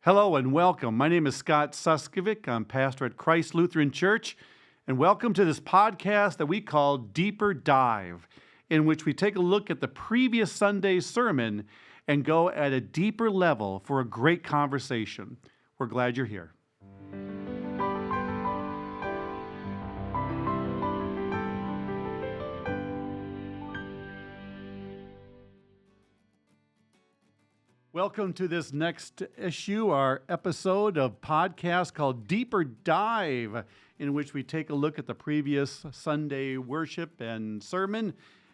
Hello and welcome. My name is Scott Suskovic. I'm pastor at Christ Lutheran Church, and welcome to this podcast that we call Deeper Dive, in which we take a look at the previous Sunday's sermon and go at a deeper level for a great conversation. We're glad you're here. Welcome to this next issue, our episode of podcast called Deeper Dive, in which we take a look at the previous Sunday worship and sermon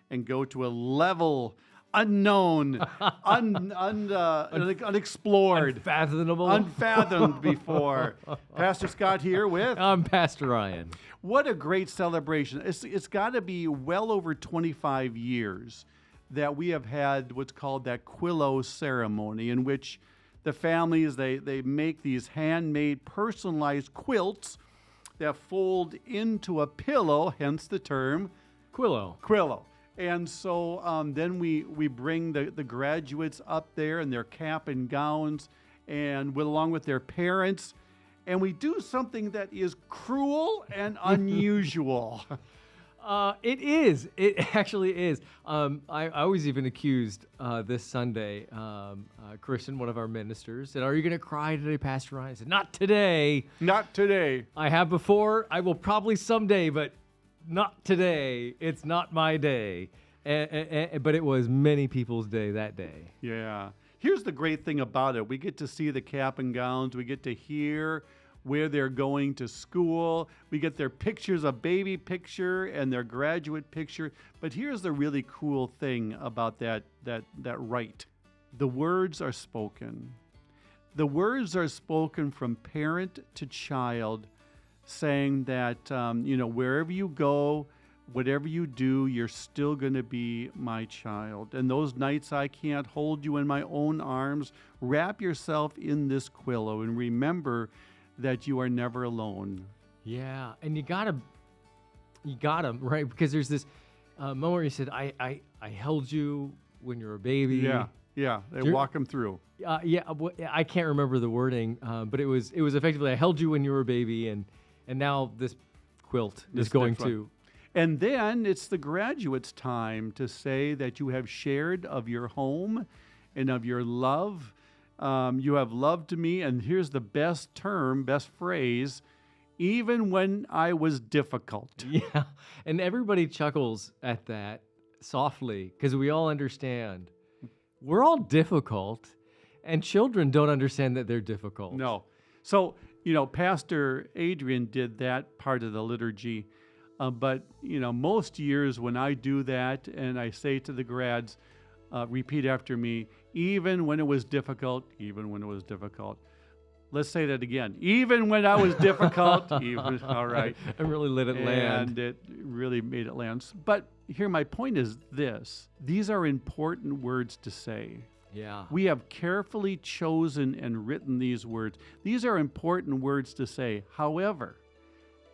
and go to a level unknown, unexplored, unfathomed before. Pastor Scott here with... I'm Pastor Ryan. What a great celebration. It's got to be well over 25 years that we have had what's called that Quillows ceremony, in which the families, they make these handmade, personalized quilts that fold into a pillow, hence the term Quillow. And so then we bring the graduates up there in their cap and gowns, and along with their parents, and we do something that is cruel and unusual. It is. It actually is. I was even accused this Sunday. Kristen, one of our ministers, said, "Are you going to cry today, Pastor Ryan?" I said, "Not today. Not today. I have before. I will probably someday, but not today. It's not my day." But it was many people's day that day. Yeah. Here's the great thing about it. We get to see the cap and gowns. We get to hear where they're going to school. We get their pictures, a baby picture and their graduate picture. But here's the really cool thing about that rite. The words are spoken. The words are spoken from parent to child, saying that, wherever you go, whatever you do, you're still going to be my child. And those nights I can't hold you in my own arms, wrap yourself in this quillow and remember that you are never alone. Yeah, and you gotta, right? Because there's this moment where you said, I held you when you were a baby. Yeah, they walk them through. I can't remember the wording, but it was effectively, I held you when you were a baby, and now this quilt is going to. And then it's the graduates' time to say that you have shared of your home and of your love. You have loved me, and here's the best phrase, even when I was difficult. Yeah, and everybody chuckles at that softly, because we all understand we're all difficult, and children don't understand that they're difficult. No. So, Pastor Adrian did that part of the liturgy, but, most years when I do that and I say to the grads, repeat after me, even when it was difficult, even when it was difficult. Let's say that again. Even when I was difficult, all right. I really let it land. And it really made it land. But here my point is this. These are important words to say. Yeah. We have carefully chosen and written these words. These are important words to say. However,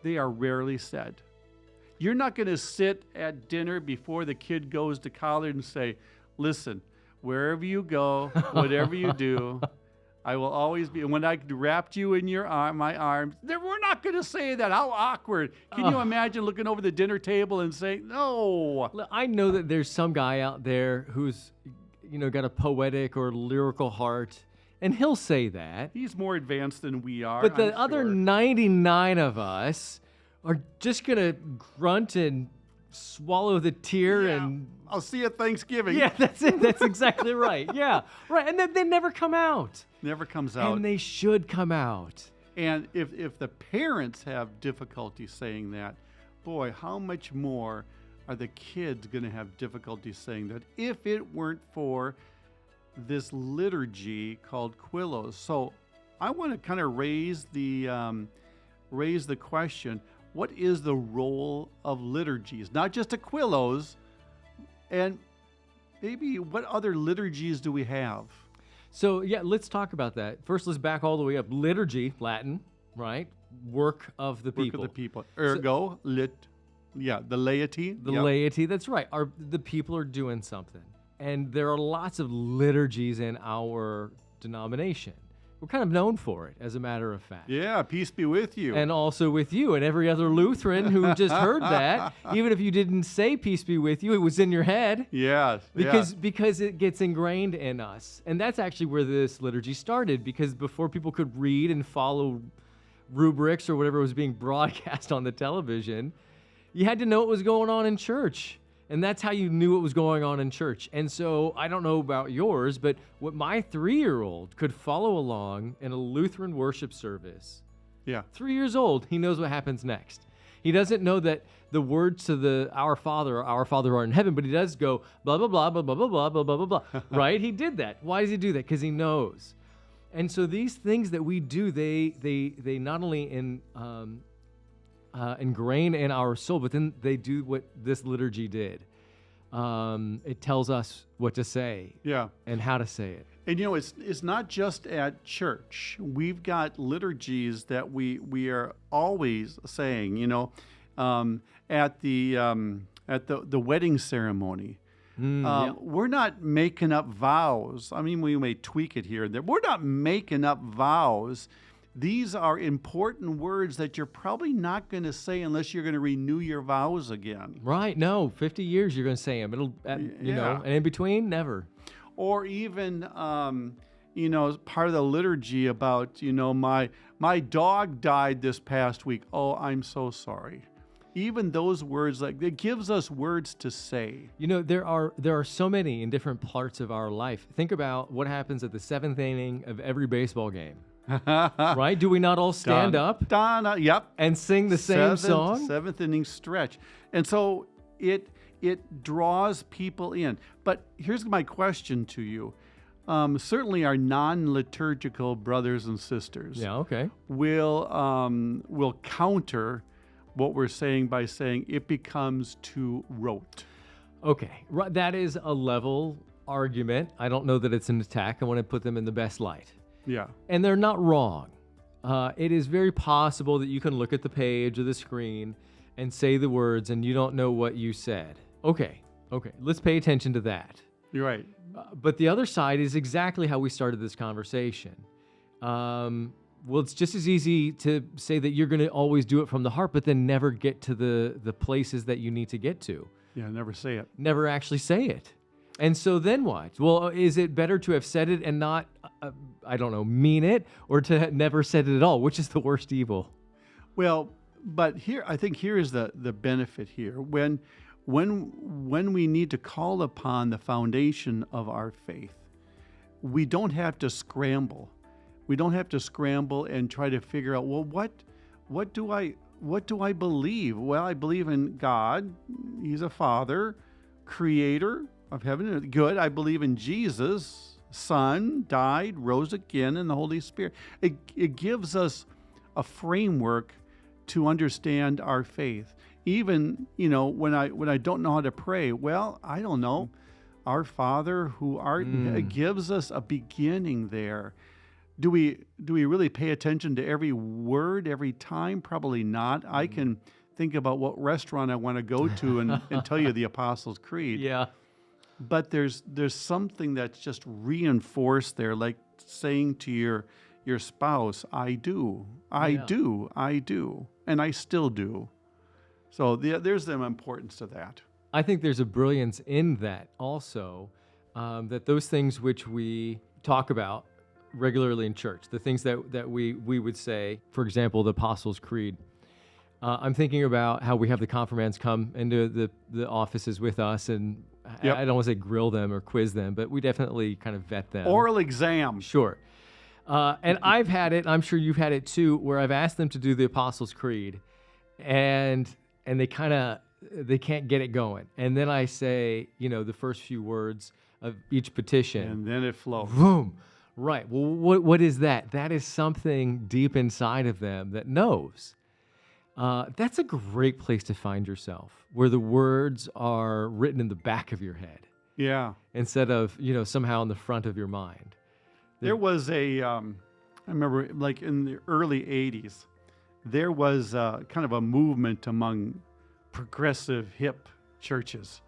they are rarely said. You're not going to sit at dinner before the kid goes to college and say, "Listen, wherever you go, whatever you do, I will always be." And when I wrapped you in my arms, we're not going to say that. How awkward. Can you imagine looking over the dinner table and saying, no? I know that there's some guy out there who's, got a poetic or lyrical heart, and he'll say that. He's more advanced than we are. But the other 99 of us are just going to grunt and swallow the tear and... I'll see you at Thanksgiving. Yeah, that's it. That's exactly right. Yeah, right. And then they never come out. Never comes out. And they should come out. And if the parents have difficulty saying that, boy, how much more are the kids going to have difficulty saying that if it weren't for this liturgy called Quillows? So I want to kind of raise the question, what is the role of liturgies? Not just a Quillows, and maybe what other liturgies do we have? So, yeah, let's talk about that. First, let's back all the way up. Liturgy, Latin, right? Work of the people. Work of the people. Ergo, the laity. The laity, that's right. The people are doing something. And there are lots of liturgies in our denomination. We're kind of known for it, as a matter of fact. Yeah, peace be with you. And also with you and every other Lutheran who just heard that. Even if you didn't say peace be with you, it was in your head. Yes. Because it gets ingrained in us. And that's actually where this liturgy started, because before people could read and follow rubrics or whatever was being broadcast on the television, you had to know what was going on in church. And that's how you knew what was going on in church. And so I don't know about yours, but what my 3-year-old could follow along in a Lutheran worship service. Yeah. 3 years old, he knows what happens next. He doesn't know that the words to the Our Father art in heaven, but he does go blah, blah, blah, blah, blah, blah, blah, blah, blah, blah, blah. Right? He did that. Why does he do that? Because he knows. And so these things that we do, they not only ingrain in our soul, but then they do what this liturgy did. It tells us what to say, and how to say it. And it's not just at church. We've got liturgies that we are always saying. At the wedding ceremony. We're not making up vows. I mean, we may tweak it here and there. We're not making up vows. These are important words that you're probably not going to say unless you're going to renew your vows again. Right. No, 50 years you're going to say them. It'll, and in between, never. Or even, part of the liturgy about, my dog died this past week. Oh, I'm so sorry. Even those words, it gives us words to say. There are so many in different parts of our life. Think about what happens at the 7th inning of every baseball game. Right? Do we not all stand up? Yep. And sing the same song? 7th inning stretch. And so it draws people in. But here's my question to you. Certainly our non-liturgical brothers and sisters will counter what we're saying by saying it becomes too rote. Okay. That is a level argument. I don't know that it's an attack. I want to put them in the best light. Yeah. And they're not wrong. It is very possible that you can look at the page or the screen and say the words and you don't know what you said. Okay. Let's pay attention to that. You're right. But the other side is exactly how we started this conversation. Well, it's just as easy to say that you're going to always do it from the heart, but then never get to the places that you need to get to. Yeah, never say it. Never actually say it. And so then what? Well, is it better to have said it and not, mean it, or to have never said it at all? Which is the worst evil? Well, but I think here is the benefit here. When we need to call upon the foundation of our faith, we don't have to scramble. We don't have to scramble and try to figure out, well, what do I believe? Well, I believe in God. He's a Father, Creator of heaven and earth. Good. I believe in Jesus, Son, died, rose again, and the Holy Spirit. It gives us a framework to understand our faith. Even, when I don't know how to pray, well, I don't know. Our Father who art in heaven, it gives us a beginning there. Do we really pay attention to every word every time? Probably not. I can think about what restaurant I want to go to and tell you the Apostles' Creed. Yeah. But there's something that's just reinforced there, like saying to your spouse, I do, and I still do. So there's the importance to that. I think there's a brilliance in that also, that those things which we talk about regularly in church, the things that we would say, for example, the Apostles' Creed. I'm thinking about how we have the confirmands come into the offices with us, and I don't want to say grill them or quiz them, but we definitely kind of vet them. Oral exam. Sure. And I've had it, I'm sure you've had it too, where I've asked them to do the Apostles' Creed, and they can't get it going. And then I say, the first few words of each petition. And then it flows. Boom. Right. Well, what is that? That is something deep inside of them that knows. That's a great place to find yourself, where the words are written in the back of your head. Yeah. Instead of, somehow in the front of your mind. There was I remember like in the early 80s, there was kind of a movement among progressive hip churches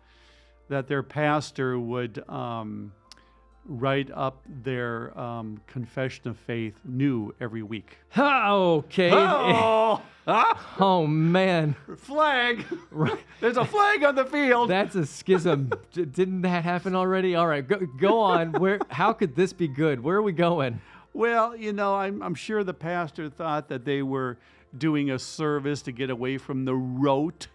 that their pastor would write up their confession of faith new every week. Okay. Oh, Oh, man. flag! Right. There's a flag on the field. That's a schism. Didn't that happen already? All right, go on. How could this be good? Where are we going? Well, I'm sure the pastor thought that they were doing a service to get away from the rote,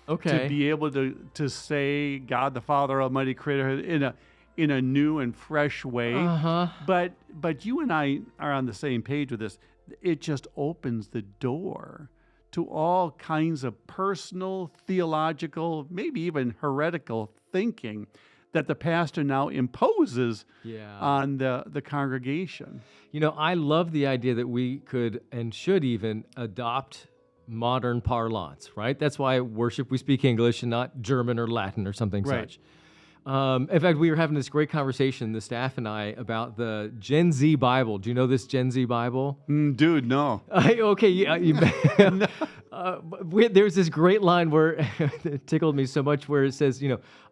Okay. to be able to say God the Father Almighty Creator in a new and fresh way. Uh-huh. But you and I are on the same page with this. It just opens the door to all kinds of personal, theological, maybe even heretical thinking that the pastor now imposes on the congregation. I love the idea that we could and should even adopt modern parlance, right? That's why at worship we speak English and not German or Latin or something Right. such. In fact, we were having this great conversation, the staff and I, about the Gen Z Bible. Do you know this Gen Z Bible? Dude, no. Okay, there's this great line where it tickled me so much, where it says,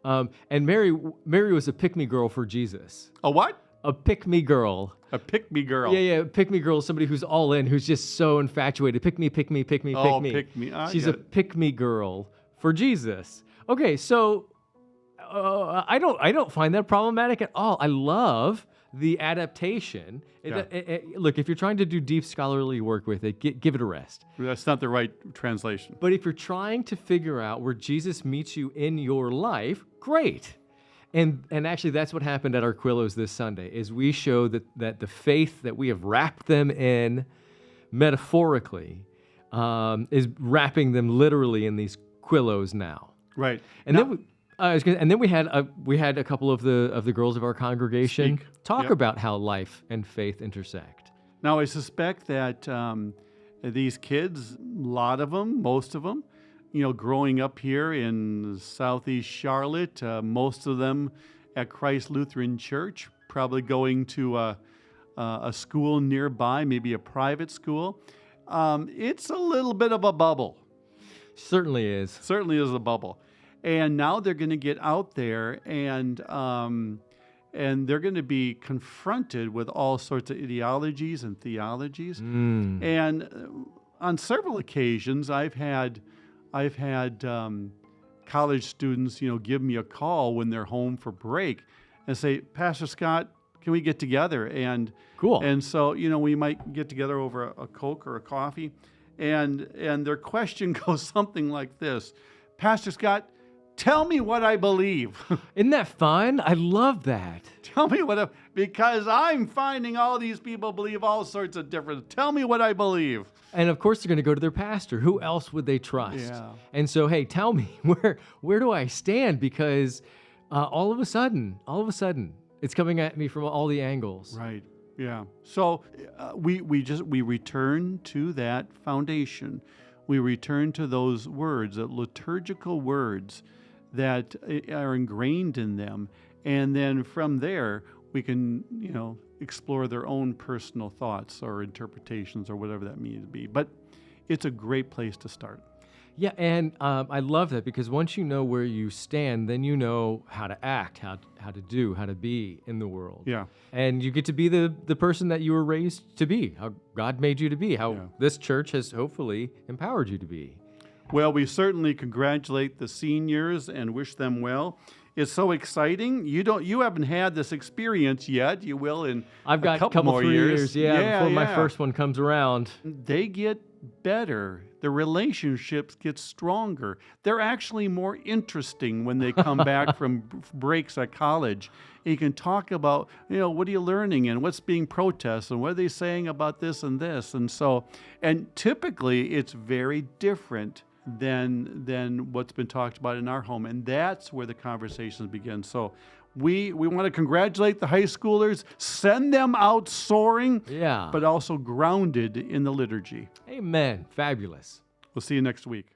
and Mary was a pick-me girl for Jesus. A what? A pick-me girl. A pick-me girl. Yeah. Pick-me girl is somebody who's all in, who's just so infatuated. Pick me, pick me, pick me, Oh, pick me. pick me. She's a pick-me girl for Jesus. Okay, so I don't find that problematic at all. I love the adaptation. Look, if you're trying to do deep scholarly work with it, give it a rest. That's not the right translation. But if you're trying to figure out where Jesus meets you in your life, great. And actually, that's what happened at our Quillows this Sunday, is we show that the faith that we have wrapped them in metaphorically is wrapping them literally in these Quillows now. Right. And then we had a couple of the girls of our congregation talk about how life and faith intersect. Now, I suspect that these kids, a lot of them, most of them, growing up here in Southeast Charlotte, most of them at Christ Lutheran Church, probably going to a school nearby, maybe a private school. It's a little bit of a bubble. Certainly is. Certainly is a bubble. And now they're going to get out there and they're going to be confronted with all sorts of ideologies and theologies. And on several occasions, I've had college students, give me a call when they're home for break and say, Pastor Scott, can we get together? And cool. And so, we might get together over a Coke or a coffee. And their question goes something like this: Pastor Scott, tell me what I believe. Isn't that fun? I love that. Tell me because I'm finding all these people believe all sorts of different. Tell me what I believe. And of course, they're going to go to their pastor. Who else would they trust? Yeah. And so, hey, tell me where do I stand? Because all of a sudden, it's coming at me from all the angles. Right. Yeah. So we return to that foundation. We return to those words, the liturgical words that are ingrained in them. And then from there, we can, explore their own personal thoughts or interpretations or whatever that means to be. But it's a great place to start. Yeah, and I love that, because once you know where you stand, then you know how to act, how to do, how to be in the world. Yeah. And you get to be the person that you were raised to be, how God made you to be, how this church has hopefully empowered you to be. Well, we certainly congratulate the seniors and wish them well. It's so exciting. You haven't had this experience yet. You will in I've got a couple more 3 years. before my first one comes around. They get better. The relationships get stronger. They're actually more interesting when they come back from breaks at college. You can talk about, what are you learning and what's being protested and what are they saying about this and this. And typically it's very different than what's been talked about in our home. And that's where the conversations begin. So we want to congratulate the high schoolers, send them out soaring, but also grounded in the liturgy. Amen. Fabulous. We'll see you next week.